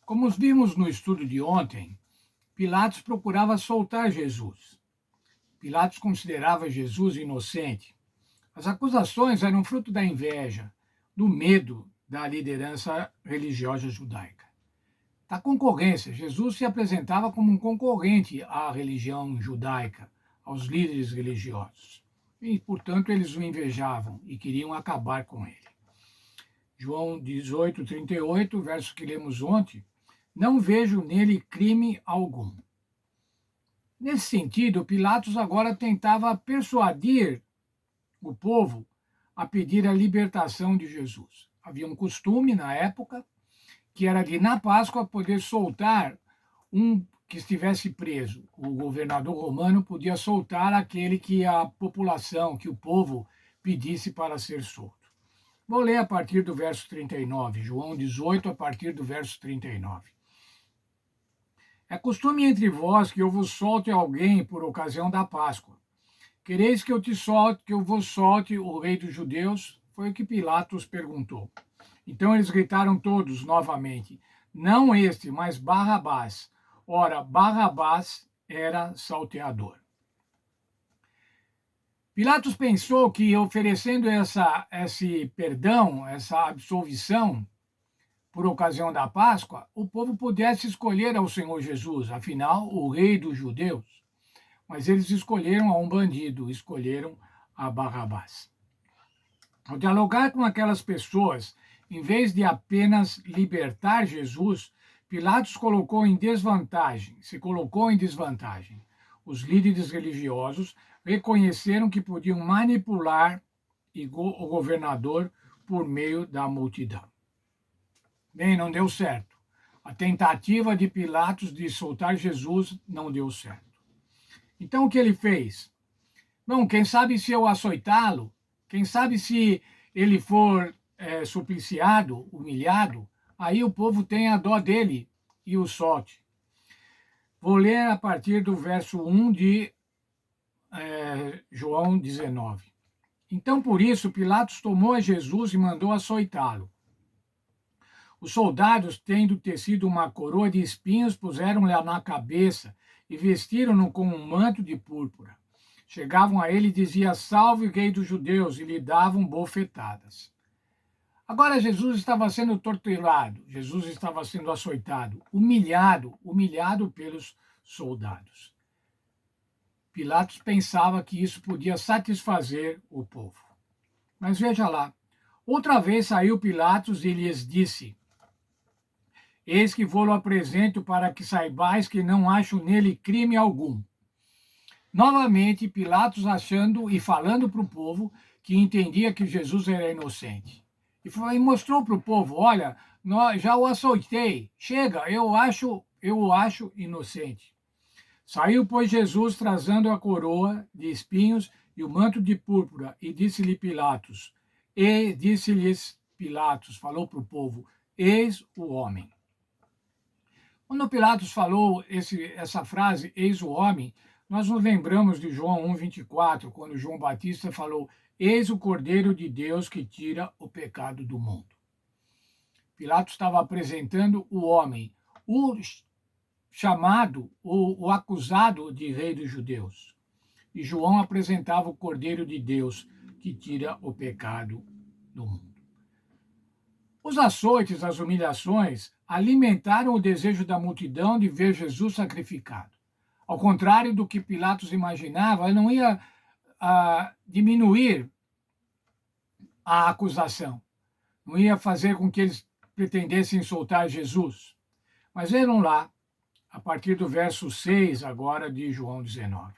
Como vimos no estudo de ontem, Pilatos procurava soltar Jesus. Pilatos considerava Jesus inocente. As acusações eram fruto da inveja, do medo da liderança religiosa judaica. Da concorrência, Jesus se apresentava como um concorrente à religião judaica, aos líderes religiosos. E, portanto, eles o invejavam e queriam acabar com ele. João 18, 38, verso que lemos ontem, não vejo nele crime algum. Nesse sentido, Pilatos agora tentava persuadir o povo a pedir a libertação de Jesus. Havia um costume na época que era de, na Páscoa, poder soltar um que estivesse preso. O governador romano podia soltar aquele que a população, que o povo pedisse para ser solto. Vou ler a partir do verso 39, João 18, a partir do verso 39. É costume entre vós que eu vos solte alguém por ocasião da Páscoa. Quereis que eu vos solte o rei dos judeus? Foi o que Pilatos perguntou. Então eles gritaram todos novamente, não este, mas Barrabás. Ora, Barrabás era salteador. Pilatos pensou que oferecendo esse perdão, essa absolvição, por ocasião da Páscoa, o povo pudesse escolher ao Senhor Jesus, afinal, o rei dos judeus. Mas eles escolheram a um bandido, escolheram a Barrabás. Ao dialogar com aquelas pessoas, em vez de apenas libertar Jesus, Pilatos se colocou em desvantagem. Os líderes religiosos reconheceram que podiam manipular o governador por meio da multidão. Bem, não deu certo. A tentativa de Pilatos de soltar Jesus não deu certo. Então, o que ele fez? Bom, quem sabe se eu açoitá-lo, quem sabe se ele for supliciado, humilhado, aí o povo tem a dó dele e o solte. Vou ler a partir do verso 1 de João 19. Então, por isso, Pilatos tomou a Jesus e mandou açoitá-lo. Os soldados, tendo tecido uma coroa de espinhos, puseram-lhe na cabeça e vestiram-no com um manto de púrpura. Chegavam a ele e diziam, salve, rei dos judeus, e lhe davam bofetadas. Agora Jesus estava sendo torturado, Jesus estava sendo açoitado, humilhado pelos soldados. Pilatos pensava que isso podia satisfazer o povo. Mas veja lá, outra vez saiu Pilatos e lhes disse, eis que vou-lo apresento para que saibais que não acho nele crime algum. Novamente, Pilatos achando e falando para o povo que entendia que Jesus era inocente. E mostrou para o povo, olha, já o açoitei, chega, eu o acho inocente. Saiu, pois, Jesus trazendo a coroa de espinhos e o manto de púrpura, e disse-lhes Pilatos, falou para o povo, eis o homem. Quando Pilatos falou essa frase, eis o homem, nós nos lembramos de João 1,24, quando João Batista falou, eis o Cordeiro de Deus que tira o pecado do mundo. Pilatos estava apresentando o homem, o chamado, o acusado de rei dos judeus. E João apresentava o Cordeiro de Deus que tira o pecado do mundo. Os açoites, as humilhações, alimentaram o desejo da multidão de ver Jesus sacrificado. Ao contrário do que Pilatos imaginava, ele não ia diminuir a acusação, não ia fazer com que eles pretendessem soltar Jesus. Mas vejam lá, a partir do verso 6 agora de João 19.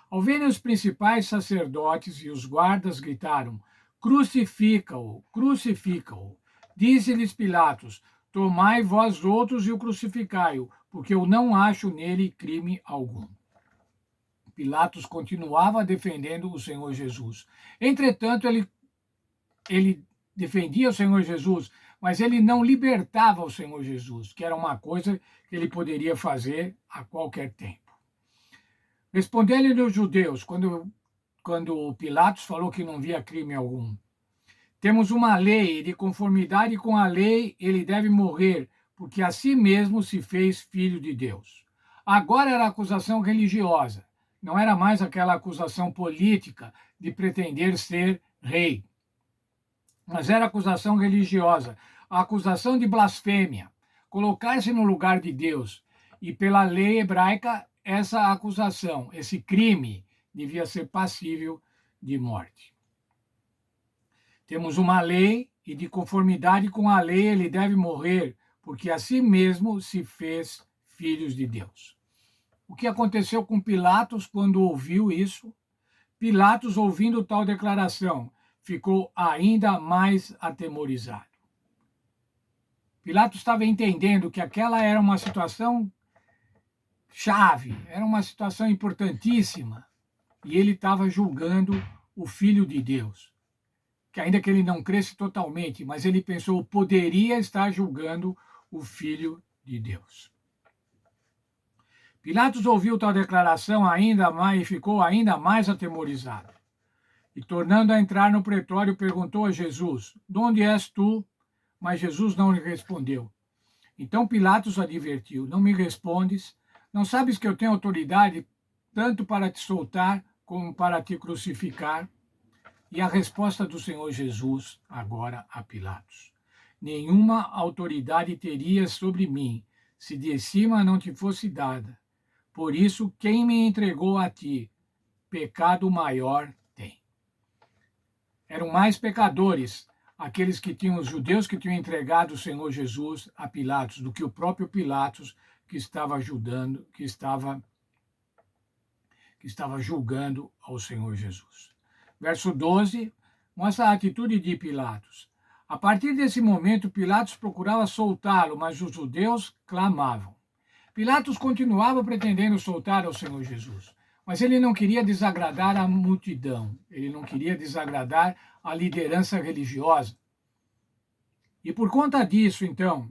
Ao verem os principais sacerdotes e os guardas gritaram, crucifica-o, crucifica-o. Disse-lhes Pilatos, tomai vós outros e o crucificai-o, porque eu não acho nele crime algum. Pilatos continuava defendendo o Senhor Jesus. Entretanto, ele defendia o Senhor Jesus, mas ele não libertava o Senhor Jesus, que era uma coisa que ele poderia fazer a qualquer tempo. Respondendo-lhe os judeus, quando Pilatos falou que não via crime algum, temos uma lei, e de conformidade com a lei ele deve morrer, porque a si mesmo se fez filho de Deus. Agora era acusação religiosa, não era mais aquela acusação política de pretender ser rei, mas era acusação religiosa, a acusação de blasfêmia, colocar-se no lugar de Deus. E pela lei hebraica, essa acusação, esse crime, devia ser passível de morte. Temos uma lei e, de conformidade com a lei, ele deve morrer, porque a si mesmo se fez filhos de Deus. O que aconteceu com Pilatos quando ouviu isso? Pilatos, ouvindo tal declaração, ficou ainda mais atemorizado. Pilatos estava entendendo que aquela era uma situação chave, era uma situação importantíssima, e ele estava julgando o Filho de Deus, que ainda que ele não cresce totalmente, mas ele pensou, poderia estar julgando o Filho de Deus. Pilatos ouviu tal declaração ainda mais e ficou ainda mais atemorizado. E, tornando a entrar no pretório, perguntou a Jesus, de onde és tu? Mas Jesus não lhe respondeu. Então Pilatos advertiu, não me respondes? Não sabes que eu tenho autoridade tanto para te soltar como para te crucificar? E a resposta do Senhor Jesus agora a Pilatos. Nenhuma autoridade terias sobre mim, se de cima não te fosse dada. Por isso, quem me entregou a ti, pecado maior tem. Eram mais pecadores aqueles que tinham, os judeus que tinham entregado o Senhor Jesus a Pilatos, do que o próprio Pilatos que estava ajudando, que estava julgando ao Senhor Jesus. Verso 12 mostra a atitude de Pilatos. A partir desse momento, Pilatos procurava soltá-lo, mas os judeus clamavam. Pilatos continuava pretendendo soltar ao Senhor Jesus, mas ele não queria desagradar a multidão, ele não queria desagradar a liderança religiosa. E por conta disso, então,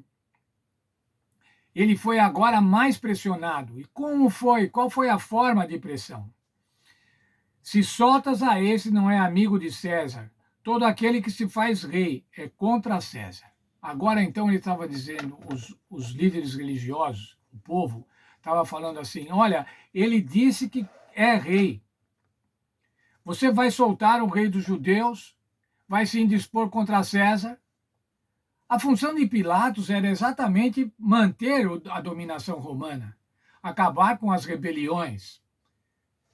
ele foi agora mais pressionado. E como foi? Qual foi a forma de pressão? Se soltas a esse, não é amigo de César. Todo aquele que se faz rei é contra César. Agora, então, ele estava dizendo, os líderes religiosos, o povo, estava falando assim, olha, ele disse que é rei. Você vai soltar o rei dos judeus? Vai se indispor contra César? A função de Pilatos era exatamente manter a dominação romana, acabar com as rebeliões,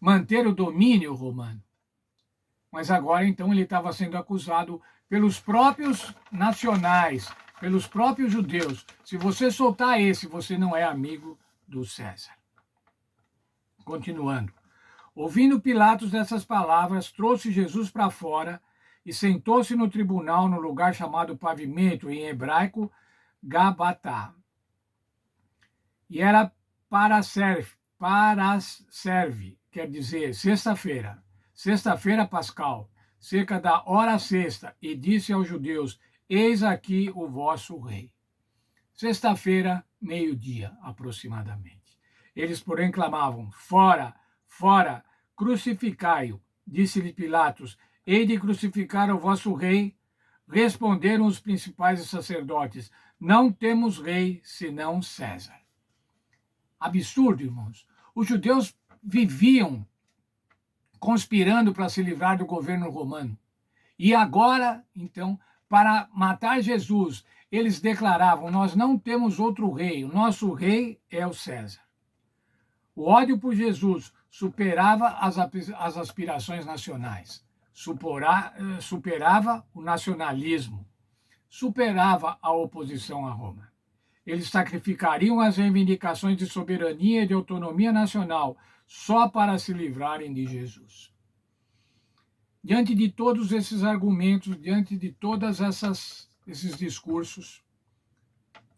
manter o domínio romano. Mas agora, então, ele estava sendo acusado pelos próprios nacionais, pelos próprios judeus. Se você soltar esse, você não é amigo do César. Continuando. Ouvindo Pilatos dessas palavras, trouxe Jesus para fora e sentou-se no tribunal no lugar chamado Pavimento, em hebraico, Gabatá. E era Paraserve, quer dizer, sexta-feira pascal, cerca da hora sexta, e disse aos judeus, eis aqui o vosso rei. Sexta-feira, meio-dia, aproximadamente. Eles, porém, clamavam, fora, fora, crucificai-o. Disse-lhe Pilatos, hei de crucificar o vosso rei? Responderam os principais sacerdotes, não temos rei senão César. Absurdo, irmãos. Os judeus viviam conspirando para se livrar do governo romano. E agora, então, para matar Jesus, eles declaravam, nós não temos outro rei, o nosso rei é o César. O ódio por Jesus superava as aspirações nacionais, superava o nacionalismo, superava a oposição a Roma. Eles sacrificariam as reivindicações de soberania e de autonomia nacional só para se livrarem de Jesus. Diante de todos esses argumentos, diante de todos esses discursos,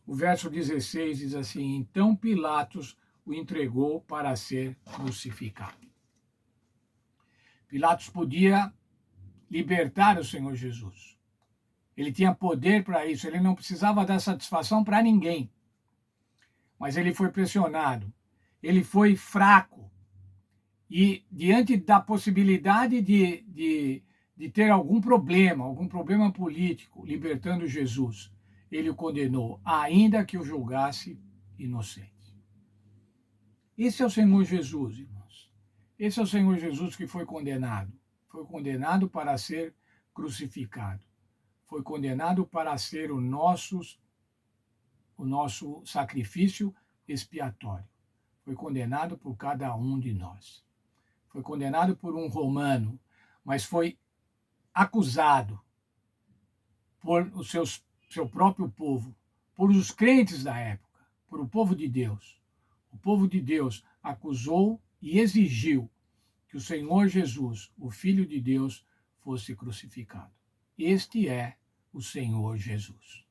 o verso 16 diz assim, então Pilatos o entregou para ser crucificado. Pilatos podia libertar o Senhor Jesus. Ele tinha poder para isso, ele não precisava dar satisfação para ninguém. Mas ele foi pressionado, ele foi fraco. E diante da possibilidade de ter algum problema político, libertando Jesus, ele o condenou, ainda que o julgasse inocente. Esse é o Senhor Jesus, irmãos. Esse é o Senhor Jesus que foi condenado. Foi condenado para ser crucificado. Foi condenado para ser o nosso sacrifício expiatório. Foi condenado por cada um de nós. Foi condenado por um romano, mas foi acusado por seu próprio povo, por os crentes da época, por o povo de Deus. O povo de Deus acusou e exigiu que o Senhor Jesus, o Filho de Deus, fosse crucificado. Este é o Senhor Jesus.